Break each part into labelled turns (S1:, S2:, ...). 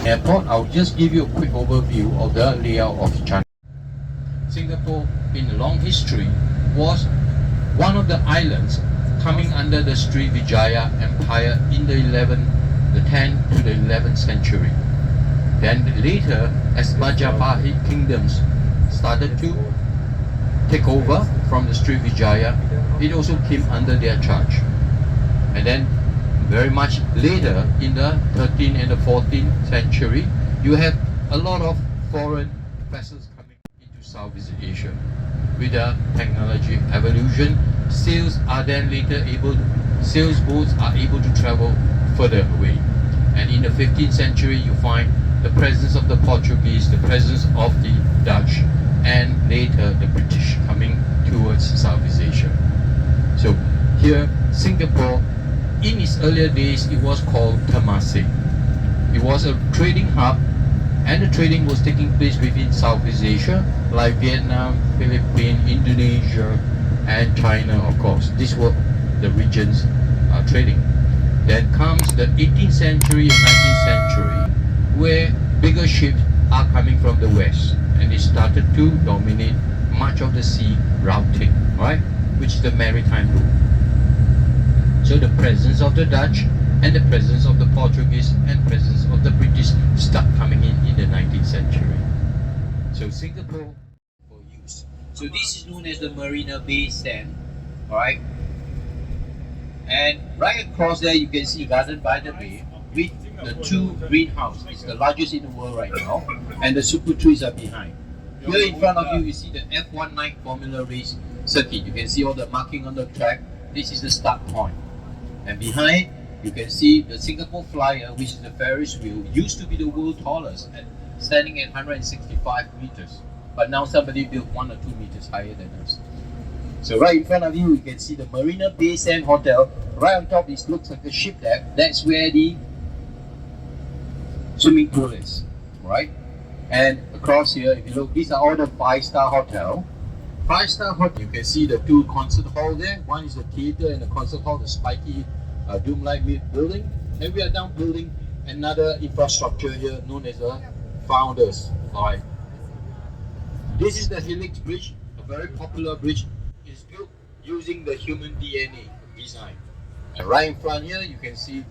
S1: Airport, I'll just give you a quick overview of the layout of Chinatown. Singapore, in a long history, was one of the islands coming under the Srivijaya Empire in the 10th to the 11th century. Then later, as Majapahit kingdoms started to take over from the Srivijaya, it also came under their charge. And then very much later, in the 13th and the 14th century, you have a lot of foreign vessels coming into Southeast Asia. With the technology evolution, sails boats are able to travel further away. And in the 15th century, you find the presence of the Portuguese, the presence of the Dutch, and later the British coming towards Southeast Asia. So here, Singapore, in its earlier days, it was called Temasek. It was a trading hub, and the trading was taking place within Southeast Asia, like Vietnam, Philippines, Indonesia, and China, of course. These were the regions trading. Then comes the 18th century and 19th century, where bigger ships are coming from the west, and they started to dominate much of the sea routing, right? Which is the maritime route. So the presence of the Dutch and the presence of the Portuguese and presence of the British start coming in the 19th century. So Singapore for use. So this is known as the Marina Bay Sand, alright? And right across there you can see Garden by the Bay with the two greenhouses. It's the largest in the world right now, and the super trees are behind. Here in front of you, you see the F19 Formula Race circuit. You can see all the marking on the track. This is the start point. And behind, you can see the Singapore Flyer, which is the Ferris wheel, used to be the world tallest, standing at 165 meters. But now somebody built 1 or 2 meters higher than us. So right in front of you, you can see the Marina Bay Sand Hotel. Right on top, it looks like a ship deck. That's where the swimming pool is, right? And across here, if you look, these are all the 5-star hotel. 5-star hotel, you can see the two concert hall there. One is the theater and the concert hall, the spiky dome-like building. And we are now building another infrastructure here known as a Founders. Alright. This is the Helix Bridge, a very popular bridge. It's built using the human DNA design. And right in front here, you can see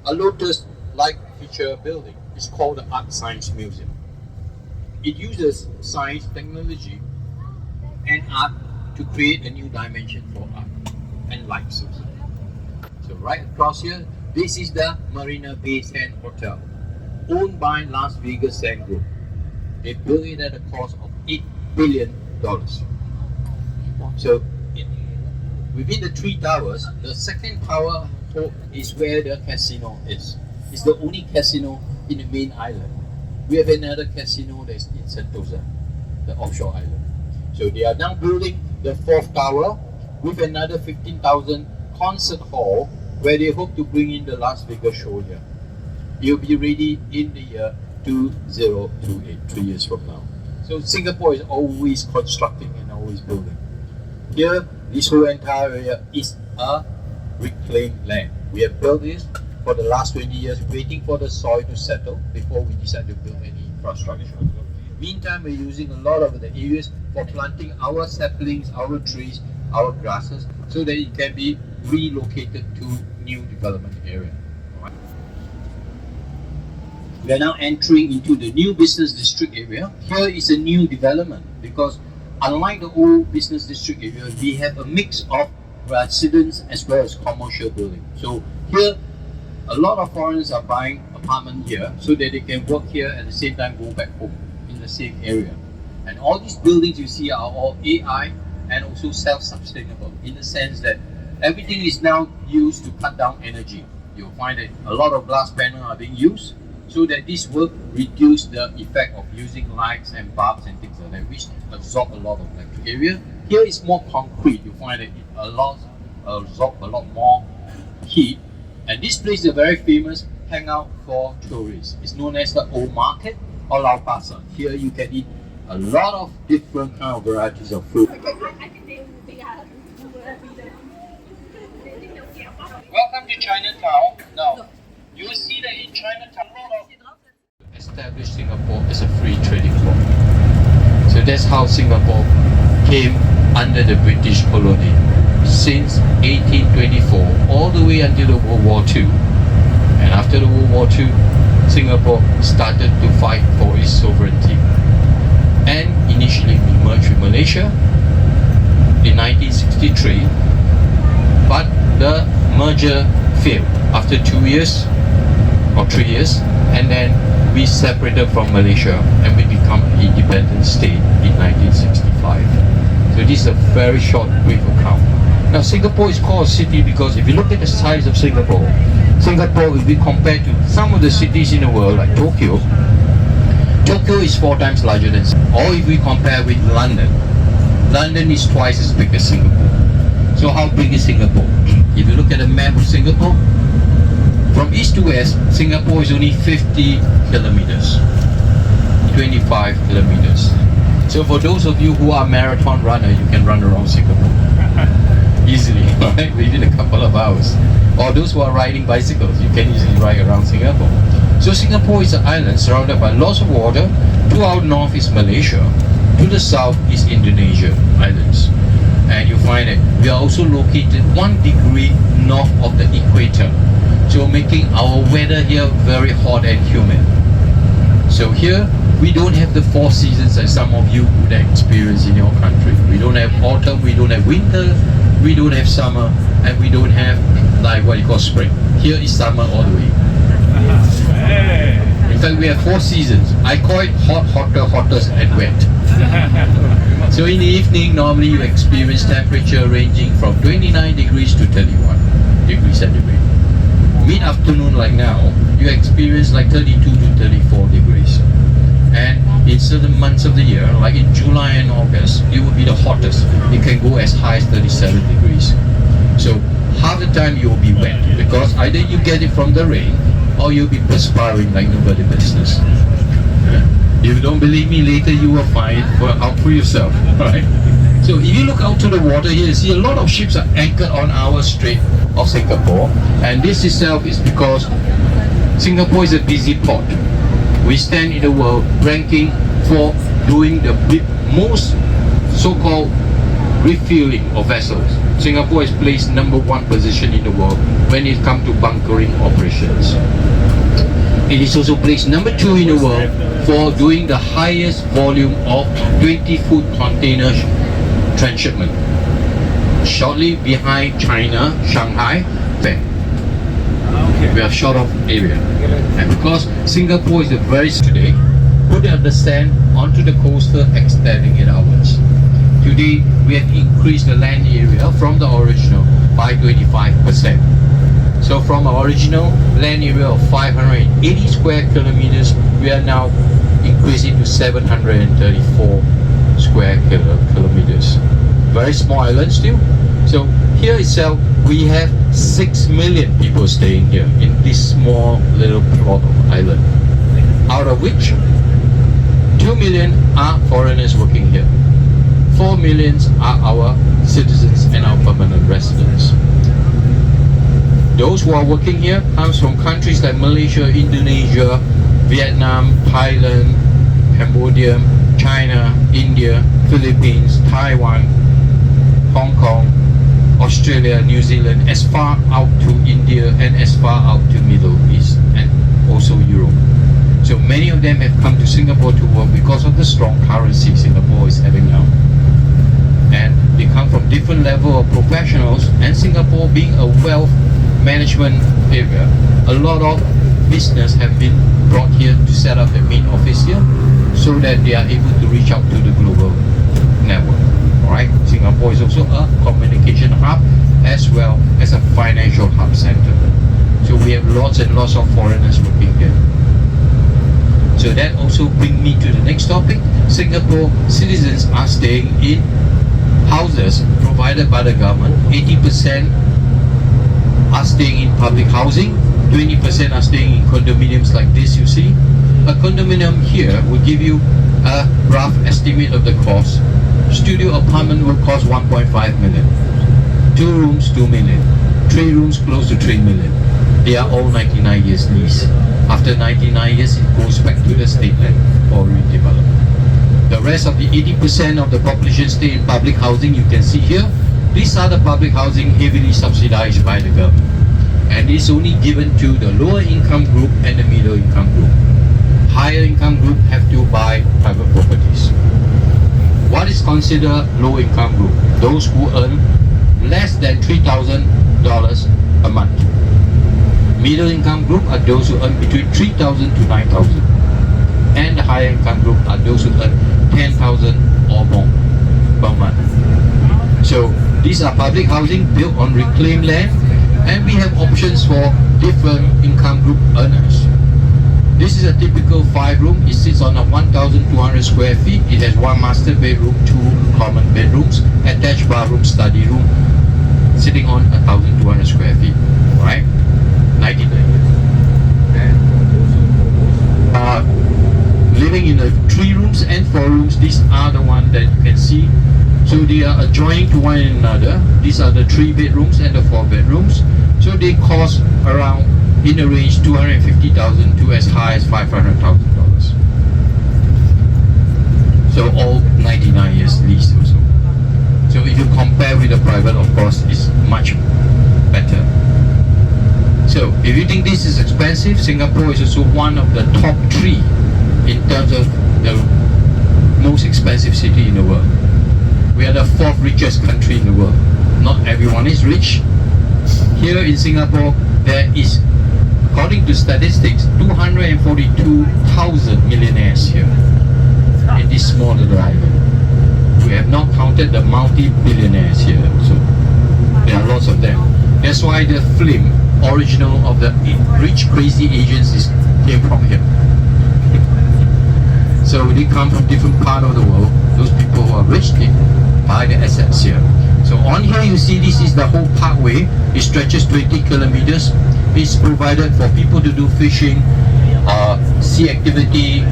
S1: a lotus-like feature building. It's called the Art Science Museum. It uses science, technology, and art to create a new dimension for art and life source. So right across here, this is the Marina Bay Sand Hotel, owned by Las Vegas Sand Group. They built it at a cost of $8 billion. So within the 3 towers, the second tower is where the casino is. It's the only casino in the main island. We have another casino that's in Sentosa, the offshore island. So they are now building the 4th tower with another 15,000 concert hall where they hope to bring in the Las Vegas show here. It will be ready in the year 2028, 3 years from now. So Singapore is always constructing and always building. Here, this whole entire area is a reclaimed land. We have built this for the last 20 years, waiting for the soil to settle before we decide to build any infrastructure. Meantime, we're using a lot of the areas for planting our saplings, our trees, our grasses, so that it can be relocated to new development area. We are now entering into the new business district area. Here is a new development because unlike the old business district area, we have a mix of residence as well as commercial building. So here, a lot of foreigners are buying apartment here so that they can work here at the same time go back home in the same area. And all these buildings you see are all AI and also self-sustainable in the sense that everything is now used to cut down energy. You'll find that a lot of glass panels are being used so that this will reduce the effect of using lights and bulbs and things like that, which absorb a lot of electric area. Here is more concrete. You find that it absorb a lot more heat. And this place is a very famous hangout for tourists. It's known as the Old Market or Lau Pa Sat. Here you can eat a lot of different kind of varieties of food. Welcome to Chinatown. Now, you will see that in Chinatown, a lot of established Singapore as a free trading bloc. So that's how Singapore came under the British colony since 1824 all the way until the World War II. And after the World War II, Singapore started to fight for its sovereignty. And initially we merged with Malaysia in 1963, but the merger failed after 2 years or 3 years, and then we separated from Malaysia and we become an independent state in 1965. So this is a very short, brief account. Now Singapore is called a city because if you look at the size of Singapore, if we compare to some of the cities in the world like Tokyo is 4 times larger than, or if we compare with London is twice as big as Singapore. So how big is Singapore? If you look at a map of Singapore, from east to west, Singapore is only 50 kilometers, 25 kilometers. So for those of you who are marathon runner, you can run around Singapore easily, right? Within a couple of hours. Or those who are riding bicycles, you can easily ride around Singapore. So Singapore is an island surrounded by lots of water. To our north is Malaysia, to the south is Indonesia islands. And you find that we are also located 1 degree north of the equator, so making our weather here very hot and humid. So here we don't have the 4 seasons as some of you would experience in your country. We don't have autumn, we don't have winter, we don't have summer, and we don't have like what you call spring. Here is summer all the way. In fact, we have 4 seasons. I call it hot, hotter, hottest, and wet. So in the evening, normally you experience temperature ranging from 29 degrees to 31 degrees centigrade. Mid-afternoon like now, you experience like 32 to 34 degrees. And in certain months of the year, like in July and August, it will be the hottest. It can go as high as 37 degrees. So half the time you will be wet because either you get it from the rain or you'll be perspiring like nobody business. If you don't believe me, later you will find out for yourself, right? So if you look out to the water here, you see a lot of ships are anchored on our Strait of Singapore, and this itself is because Singapore is a busy port. We stand in the world ranking for doing the most so-called refueling of vessels. Singapore is placed number 1 position in the world when it comes to bunkering operations. It is also placed number 2 in the world for doing the highest volume of 20-foot container transshipment. Shortly behind China, Shanghai, there. We are short of area. And because Singapore is a very today, put the sand onto the coastal, extending it outwards. Today, we have increased the land area from the original by 25%. So from our original land area of 580 square kilometers, we are now increasing to 734 square kilometers. Very small island still. So here itself, we have 6 million people staying here in this small little plot of island. Out of which, 2 million are foreigners working here. 4 million are our citizens and our permanent residents. Those who are working here comes from countries like Malaysia, Indonesia, Vietnam, Thailand, Cambodia, China, India, Philippines, Taiwan, Hong Kong, Australia, New Zealand, as far out to India and as far out to Middle East and also Europe. So many of them have come to Singapore to work because of the strong currency Singapore is having now. And they come from different level of professionals, and Singapore being a wealth management area, a lot of business have been brought here to set up their main office here so that they are able to reach out to the global network. Alright, Singapore is also a communication hub as well as a financial hub center. So we have lots and lots of foreigners working here. So that also brings me to the next topic. Singapore citizens are staying in houses provided by the government. 80% are staying in public housing, 20% are staying in condominiums like this you see. A condominium here will give you a rough estimate of the cost. Studio apartment will cost 1.5 million. 2 rooms, 2 million. 3 rooms, close to 3 million. They are all 99 years lease. After after 99 years, it goes back to the state land for redevelopment. The rest of the 80% of the population stay in public housing. You can see here, these are the public housing heavily subsidized by the government. And it's only given to the lower income group and the middle income group. Higher income group have to buy private properties. What is considered low income group? Those who earn less than $3,000 a month. Middle income group are those who earn between $3,000 to $9,000. And the higher income group are those who earn $10,000 or more per month. So these are public housing built on reclaimed land, and we have options for different income group earners. This is a typical 5-room. It sits on a 1,200 square feet. It has 1 master bedroom, 2 common bedrooms, attached bathroom, study room, sitting on 1,200 square feet. Right? 99 years. Living in the 3 rooms and 4 rooms. These are the ones that you can see. So they are adjoining to one another. These are the 3 bedrooms and the 4 bedrooms. So they cost around, in the range, $250,000 to as high as $500,000. So all 99 years lease also. So if you compare with the private, of course, it's much better. So if you think this is expensive, Singapore is also one of the top 3 in terms of the most expensive city in the world. We are the 4th richest country in the world. Not everyone is rich. Here in Singapore, there is, according to statistics, 242,000 millionaires here in this small little island. We have not counted the multi-billionaires here, so there are lots of them. That's why the film original of the Rich Crazy Asians came from here. So they come from different part of the world. Those people who are rich, they buy the assets here. So on here you see this is the whole parkway. It stretches 20 kilometers. It's provided for people to do fishing, sea activity,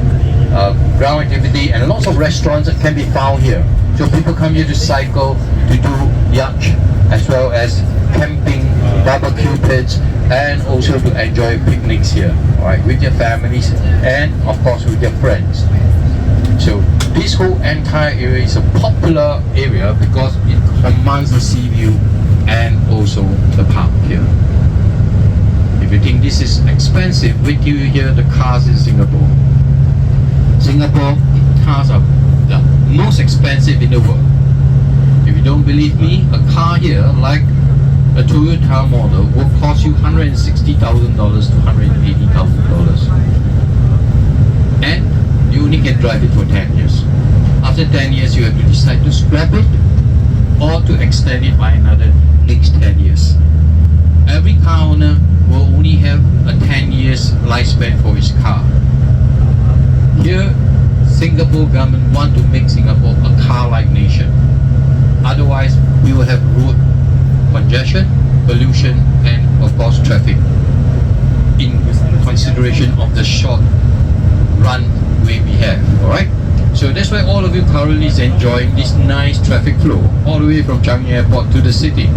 S1: ground activity, and lots of restaurants that can be found here. So people come here to cycle, to do yacht, as well as camping, barbecue pits, and also to enjoy picnics here, alright, with their families and of course with their friends. So this whole entire area is a popular area because it commands the sea view and also the park here. If you think this is expensive, wait till you hear the cars in Singapore. Singapore cars are the most expensive in the world. If you don't believe me, a car here, like a Toyota model, will cost you $160,000 to $180,000. And you only can drive it for 10 years. After 10 years, you have to decide to scrap it or to extend it by another next 10 years. Every car owner will only have a 10 years lifespan for his car. Here, Singapore government want to make Singapore a car-like nation. Otherwise, we will have road congestion, pollution, and of course traffic. In consideration of the short runway we have, alright? So that's why all of you currently is enjoying this nice traffic flow all the way from Changi Airport to the city.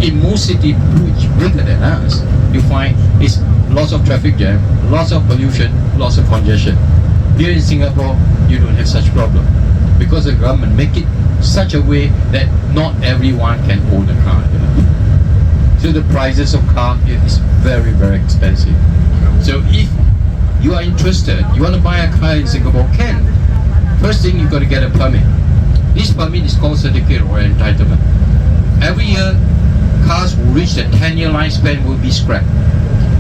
S1: In most cities which bigger than us, you find it's lots of traffic jam, lots of pollution, lots of congestion. Here in Singapore, you don't have such problem because the government make it such a way that not everyone can own a car here. So the prices of car here is very, very expensive. So if you are interested, you want to buy a car in Singapore, can. First thing, you got to get a permit. This permit is called certificate or entitlement. Every year, cars who reach the 10-year lifespan will be scrapped.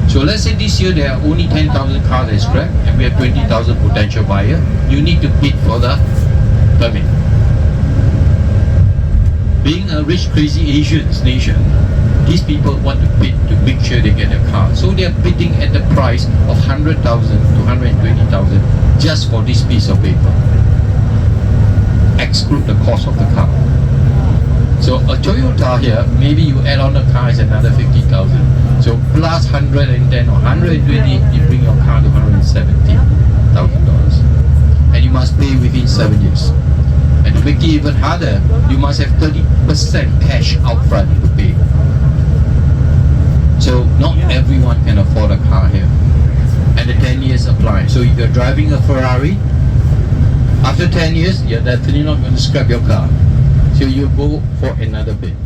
S1: So let's say this year there are only 10,000 cars that are scrapped and we have 20,000 potential buyers. You need to bid for the permit. Being a rich, crazy Asians nation, these people want to bid to make sure they get a car. So they are bidding at the price of 100,000 to 120,000 just for this piece of paper. Exclude the cost of the car. So a Toyota here, maybe you add on the car is another 50,000. So plus 110 or 120, you bring your car to $170,000. And you must pay within 7 years. And to make it even harder, you must have 30% cash upfront to pay. So not everyone can afford a car here. And the 10 So if you're driving a Ferrari, after 10 years, you're definitely not going to scrap your car. So you go for another bid.